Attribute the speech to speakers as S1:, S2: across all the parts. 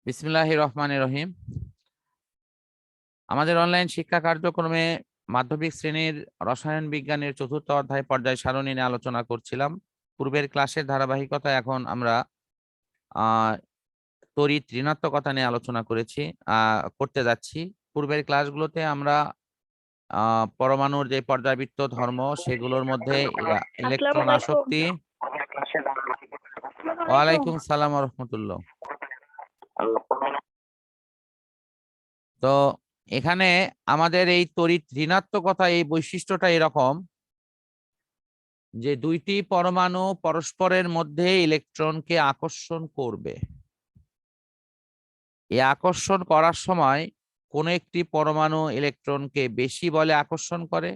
S1: বিসমিল্লাহির রহমানির রহিম। আমাদের অনলাইন শিক্ষা কার্যক্রমে মাধ্যমিক শ্রেণীর রসায়ন বিজ্ঞানের চতুর্থ অধ্যায় পর্যায় সারণী নিয়ে আলোচনা করছিলাম। পূর্বের ক্লাসের ধারাবাহিকতা এখন আমরা তড়িৎ ঋণাত্মকতা নিয়ে আলোচনা করতে যাচ্ছি। পূর্বের ক্লাসগুলোতে আমরা পরমাণুর যে পর্যায়বৃত্ত ধর্ম সেগুলোর মধ্যে ইলেকট্রন আসক্তি। ওয়ালাইকুম সালাম ওয়া রাহমাতুল্লাহ। তো এখানে আমাদের এই তড়িৎ ঋণাত্মকতা এই বৈশিষ্ট্যটা এরকম যে দুইটি পরমাণু পরস্পরের মধ্যে ইলেকট্রনকে আকর্ষণ করবে। এই আকর্ষণ করার সময় কোন একটি পরমাণু ইলেকট্রনকে বেশি বলে আকর্ষণ করে,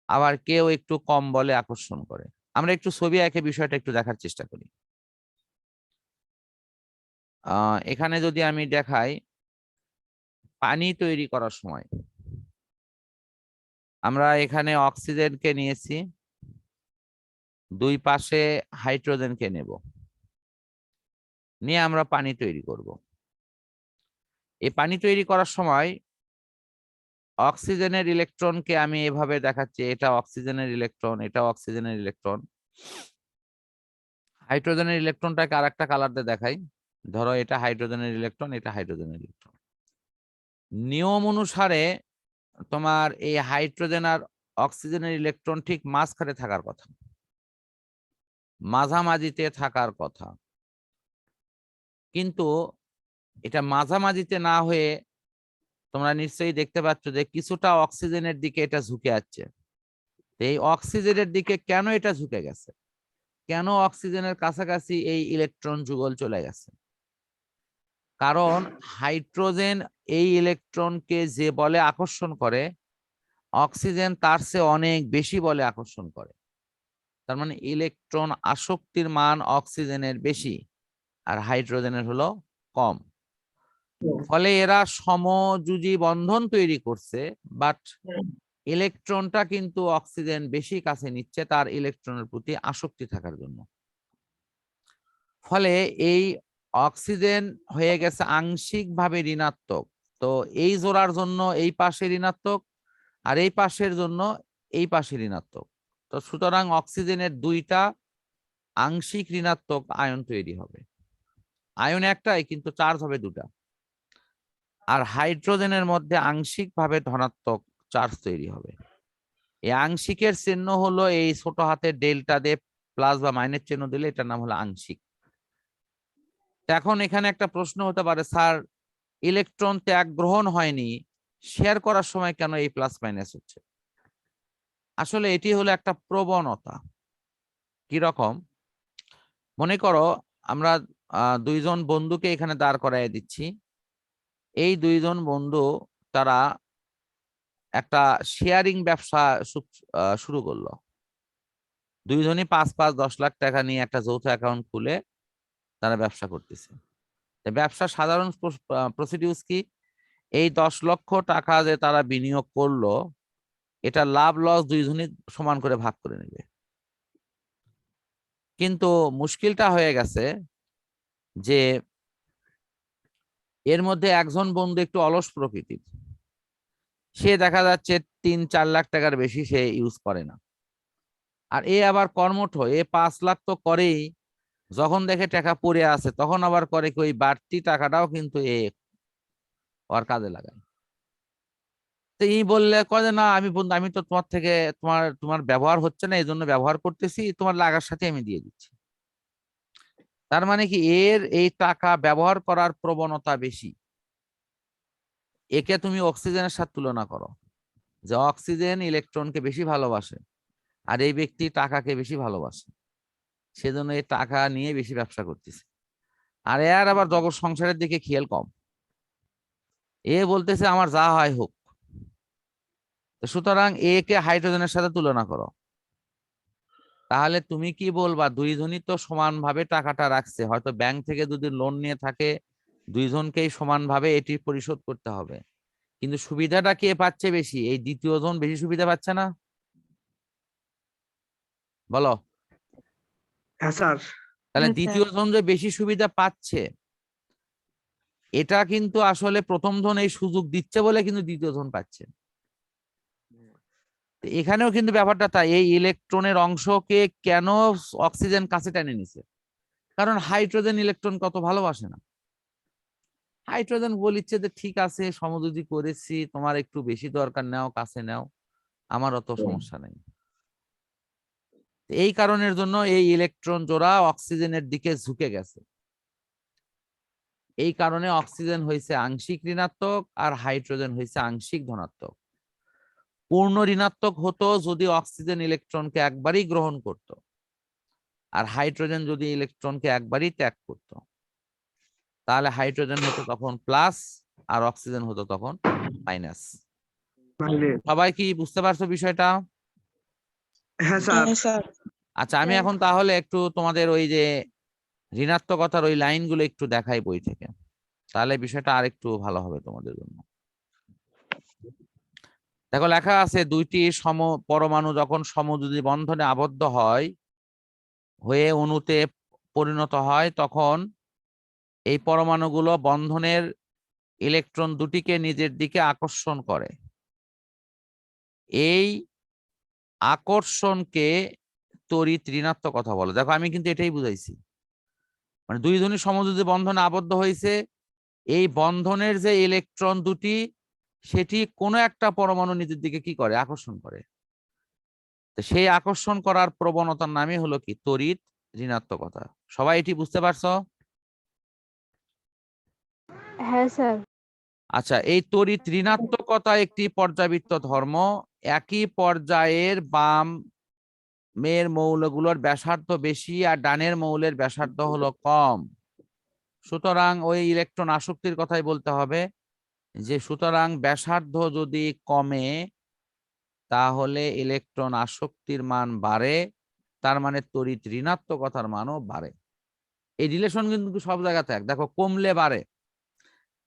S1: আবার কেউ একটু কম বলে আকর্ষণ করে। আমরা একটু ছবি এঁকে বিষয়টা একটু দেখার চেষ্টা করি। এখানে যদি আমি দেখাই, পানি তৈরি করার সময় আমরা এখানে অক্সিজেনকে নিয়েছি, দুই পাশে হাইড্রোজেনকে নেব, নিয়ে আমরা পানি তৈরি করব। এই পানি তৈরি করার সময় অক্সিজেনের ইলেকট্রনকে আমি এভাবে দেখাচ্ছি, এটা অক্সিজেনের ইলেকট্রন, এটা অক্সিজেনের ইলেকট্রন। হাইড্রোজেনের ইলেকট্রনটাকে আর একটা কালার দিয়ে দেখাই, ধরো এটা হাইড্রোজেনের ইলেকট্রন, এটা হাইড্রোজেনের ইলেকট্রন। নিয়ম অনুসারে তোমার এই হাইড্রোজেন আর অক্সিজেনের ইলেকট্রন ঠিক মাঝখানে থাকার কথা, মাঝামাঝিতে থাকার কথা, কিন্তু এটা মাঝামাঝিতে না হয়ে তোমরা নিশ্চয়ই দেখতে পাচ্ছ যে কিছুটা অক্সিজেনের দিকে এটা ঝুঁকে যাচ্ছে। এই অক্সিজেনের দিকে কেন এটা ঝুঁকে গেছে, কেন অক্সিজেনের কাছাকাছি এই ইলেকট্রন যুগল চলে গেছে? কারণ হাইড্রোজেন এই ইলেকট্রনকে যে বলে আকর্ষণ করে, অক্সিজেন তার চেয়ে অনেক বেশি বলে আকর্ষণ করে। তার মানে ইলেকট্রন আসক্তির মান অক্সিজেনের বেশি আর হাইড্রোজেনের হলো কম। ফলে এরা সমযোজী বন্ধন তৈরি করছে, বাট ইলেকট্রনটা কিন্তু অক্সিজেন বেশি কাছে নিচ্ছে তার ইলেকট্রনের প্রতি আসক্তি থাকার জন্য। ফলে এই অক্সিজেন হয়ে গেছে আংশিকভাবে ঋণাত্মক। তো এই জোড়ার জন্য এই পাশে ঋণাত্মক, আর এই পাশের জন্য এই পাশে ঋণাত্মক। তো সুতরাং অক্সিজেনের দুইটা আংশিক ঋণাত্মক আয়ন তৈরি হবে। আয়ন একটাই কিন্তু চার্জ হবে দুটা। আর হাইড্রোজেনের মধ্যে আংশিকভাবে ধনাত্মক চার্জ তৈরি হবে। এই আংশিকের চিহ্ন হলো এই ছোট হাতের ডেল্টা দিয়ে প্লাস বা মাইনাস চিহ্ন দিলে এটার নাম হলো আংশিক। এখন এখানে একটা প্রশ্ন হতে পারে, স্যার ইলেকট্রন ত্যাগ গ্রহণ হয়নি, শেয়ার করার সময় কেন এই প্লাস মাইনাস হচ্ছে? আসলে এটি হলো একটা প্রবণতা। কি রকম? মনে করো আমরা দুইজন বন্ধুকে এখানে দাঁড় করাই দিচ্ছি। এই দুইজন বন্ধু তারা একটা শেয়ারিং ব্যবসা শুরু করলো। দুইজনই 5-5-10 লাখ টাকা নিয়ে একটা যৌথ অ্যাকাউন্ট খুলে তারা ব্যবসা করতেছে। ব্যবসার সাধারণ প্রসিডিউস কি? এই 10 লক্ষ টাকা যে তারা বিনিয়োগ করলো, এটা লাভ লস দুইজনই সমান করে ভাগ করে নেবে। কিন্তু মুশকিলটা হয়ে গেছে যে এর মধ্যে একজন বন্ধু একটু অলস প্রকৃতির, সে দেখা যাচ্ছে 3-4 লাখ টাকার বেশি সে ইউজ করে না। আর এ আবার কর্মঠ, এ 5 লাখ তো করেই, যখন দেখে টাকা পড়ে আছে তখন আবার করে কি ওই বাড়তি টাকাটাও কিন্তু এ ওর কাজে লাগায়। তো এই বললে কয় যে না আমি বন্ধু, আমি তো তোমার থেকে তোমার ব্যবহার হচ্ছে না, এই জন্য ব্যবহার করতেছি, তোমার লাগার সাথে আমি দিয়ে দিচ্ছি। তার মানে কি এর এই টাকা ব্যবহার করার প্রবণতা বেশি। একে তুমি অক্সিজেনের সাথে তুলনা করো, যে অক্সিজেন ইলেকট্রনকে বেশি ভালোবাসে আর এই ব্যক্তি টাকাকে বেশি ভালোবাসে, সেজন্য এই টাকা নিয়ে বেশি ব্যবসা করতেছে। আর এর আবার জগৎ সংসারের দিকে খেয়াল কম, এ বলতেছে আমার যা হয় হোক। সুতরাং একে হাইড্রোজেনের সাথে তুলনা করো, তাহলে তুমি কি বলবা? দুইজনই তো সমানভাবে টাকাটা রাখছে, হয়তো ব্যাংক থেকে যদি লোন নিয়ে থাকে দুইজনকেই সমানভাবে এটি পরিশোধ করতে হবে, কিন্তু সুবিধাটা কে পাচ্ছে বেশি? এই দ্বিতীয় জন বেশি সুবিধা পাচ্ছে না? বলো।
S2: হ্যাঁ স্যার।
S1: তাহলে দ্বিতীয় জন যে বেশি সুবিধা পাচ্ছে, এটা কিন্তু আসলে প্রথম ধন এই সুযোগ দিচ্ছে বলে কিন্তু দ্বিতীয় ধন পাচ্ছে। এখানেও কিন্তু ব্যাপারটা তাই, এই ইলেকট্রনের অংশকে কেন অক্সিজেন কাছে টেনে নিছে, কারণ হাইড্রোজেন ইলেকট্রন কত ভালোবাসে না। হাইড্রোজেন বলিচ্ছে যে ঠিক আছে সমযোজী করেছি, তোমার একটু বেশি দরকার, নাও কাছে নাও, আমার অত সমস্যা নেই। এই কারণের জন্য এই ইলেকট্রন জোড়া অক্সিজেনের দিকে ঝুঁকে গেছে। এই কারণে অক্সিজেন হয়েছে আংশিক ঋণাত্মক আর হাইড্রোজেন হয়েছে আংশিক ধনাত্মক। পূর্ণ ঋণাত্মক হতো যদি অক্সিজেন ইলেকট্রনকে একবারই গ্রহণ করত, আর হাইড্রোজেন যদি ইলেকট্রনকে একবারই ত্যাগ করত, তাহলে হাইড্রোজেন হতো তখন প্লাস আর অক্সিজেন হতো তখন মাইনাস। সবাই কি বুঝতে পারছো বিষয়টা?
S2: হ্যাঁ স্যার।
S1: আচ্ছা, আমি এখন তাহলে একটু তোমাদের ওই যে ঋণাত্মকতার ওই লাইনগুলো একটু দেখাই বই থেকে, তাহলে বিষয়টা আরেকটু ভালো হবে তোমাদের জন্য। দেখো লেখা আছে দুইটি পরমাণু যখন সমযোজী বন্ধনে আবদ্ধ হয়ে অণুতে পরিণত হয়, তখন এই পরমাণুগুলো বন্ধনের ইলেকট্রন দুটিকে নিজের দিকে আকর্ষণ করে। এই আকর্ষণকে তড়িৎ ঋণাত্মকতা বলে। দেখো আমি কিন্তু এটাই বুঝাইছি, মানে দুই ধনী সমযোজী বন্ধনে আবদ্ধ হয়েছে, এই বন্ধনের যে ইলেকট্রন দুটি সেটি কোনো একটা পরমাণু নিজের দিকে কি করে, আকর্ষণ করে। তো সেই আকর্ষণ করার প্রবণতার নামই হলো কি তড়িৎ ঋণাত্মকতা। সবাই এটি বুঝতে পারছো?
S3: হ্যাঁ স্যার।
S1: আচ্ছা, এই তড়িৎ ঋণাত্মকতা একটি পর্যাবৃত্ত ধর্ম। একই পর্যায়ের বামের মৌলগুলোর ব্যাসার্ধ বেশি আর ডানের মৌলের ব্যাসার্ধ হলো কম। সুতরাং ওই ইলেকট্রন আসক্তির কথাই বলতে হবে, যে সুতরাং ব্যাসার্ধ যদি কমে তাহলে ইলেকট্রন আসক্তির মান বাড়ে, তার মানে তড়িৎ ঋণাত্মকতার মানও বাড়ে। এই রিলেশন কিন্তু সব জায়গাতে এক। দেখো কমলে বাড়ে,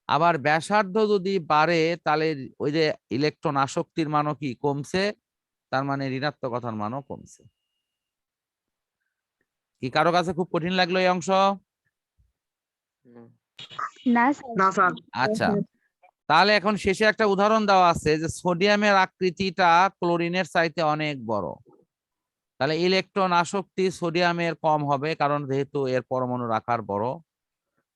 S1: আবার ব্যাসার্ধ যদি বাড়ে তাহলে ওই যে ইলেকট্রন আসক্তির মানও কি কমছে, তার মানে ঋণাত্মকতার মানও কমছে। কি কারো কাছে খুব কঠিন লাগলো এই অংশ?
S3: না
S2: না স্যার।
S1: আচ্ছা, তাহলে এখন শেষে একটা উদাহরণ দেওয়া আছে যে সোডিয়ামের আকৃতিটা ক্লোরিনের চাইতে অনেক বড়, তাহলে ইলেকট্রন আসক্তি সোডিয়ামের কম হবে, কারণ যেহেতু এর পরমাণুর আকার বড়,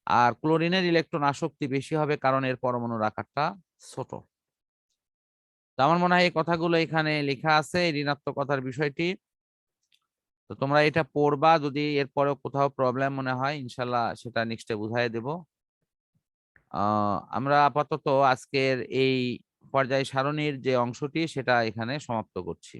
S1: আর ক্লোরিনের ইলেকট্রন আসক্তি বেশি হবে কারণ এর পরমাণুর আকারটা ছোট। তো আমার মনে হয় এই কথাগুলো এখানে লেখা আছে, ঋণাত্মকতার বিষয়টি। তো তোমরা এটা পড়বা, যদি এরপরেও কোথাও প্রবলেম মনে হয় ইনশাল্লাহ সেটা নেক্সটে বুঝাই দেব। আমরা আপাতত আজকের এই পর্যায় সারণীর যে অংশটি সেটা এখানে সমাপ্ত করছি।